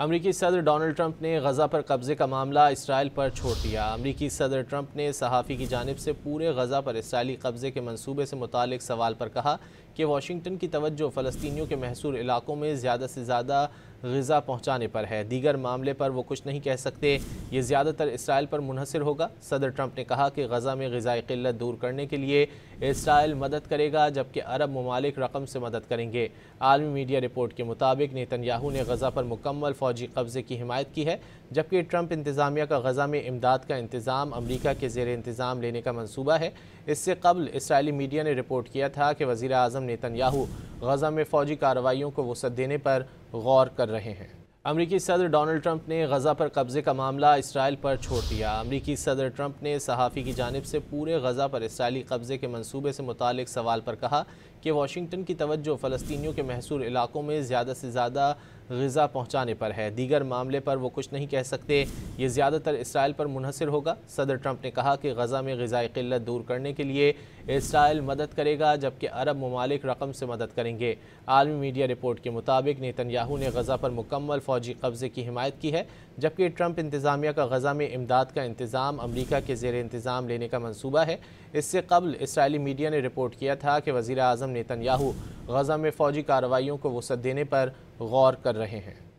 امریکی صدر Donald Trump نے غزہ پر قبضے کا معاملہ اسرائیل پر چھوڑ دیا۔ امریکی صدر ٹرمپ نے صحافی کی جانب سے پورے غزہ پر اسرائیلی قبضے کے منصوبے سے متعلق سوال پر کہا کہ واشنگٹن کی توجہ فلسطینیوں کے محصور علاقوں میں زیادہ سے زیادہ غذا پہنچانے پر ہے، دیگر معاملے پر وہ کچھ نہیں کہہ سکتے، یہ زیادہ تر اسرائیل پر منحصر ہوگا۔ صدر ٹرمپ نے کہا کہ غزہ میں غذائی قلت دور کرنے کے لیے اسرائیل مدد کرے گا جبکہ عرب ممالک رقم سے مدد کریں گے۔ عالمی میڈیا رپورٹ کے مطابق نیتن یاہو نے غزہ پر مکمل فوجی قبضے کی حمایت کی ہے، جبکہ ٹرمپ انتظامیہ کا غزہ میں امداد کا انتظام امریکہ کے زیر انتظام لینے کا منصوبہ ہے۔ اس سے قبل اسرائیلی میڈیا نے رپورٹ کیا تھا کہ وزیر اعظم نیتن یاہو غزہ میں فوجی کارروائیوں کو وسعت دینے پر غور کر رہے ہیں۔ امریکی صدر ڈونلڈ ٹرمپ نے غزہ پر قبضے کا معاملہ اسرائیل پر چھوڑ دیا۔ امریکی صدر ٹرمپ نے صحافی کی جانب سے پورے غزہ پر اسرائیلی قبضے کے منصوبے سے متعلق سوال پر کہا کہ واشنگٹن کی توجہ فلسطینیوں کے محصور علاقوں میں زیادہ سے زیادہ غذا پہنچانے پر ہے، دیگر معاملے پر وہ کچھ نہیں کہہ سکتے، یہ زیادہ تر اسرائیل پر منحصر ہوگا۔ صدر ٹرمپ نے کہا کہ غزہ میں غذائی قلت دور کرنے کے لیے اسرائیل مدد کرے گا جبکہ عرب ممالک رقم سے مدد کریں گے۔ عالمی میڈیا رپورٹ کے مطابق نیتن یاہو نے غزہ پر مکمل فوجی قبضے کی حمایت کی ہے، جبکہ ٹرمپ انتظامیہ کا غزہ میں امداد کا انتظام امریکہ کے زیر انتظام لینے کا منصوبہ ہے۔ اس سے قبل اسرائیلی میڈیا نے رپورٹ کیا تھا کہ وزیر اعظم نیتن یاہو غزہ میں فوجی کارروائیوں کو وسعت دینے پر غور کر رہے ہیں۔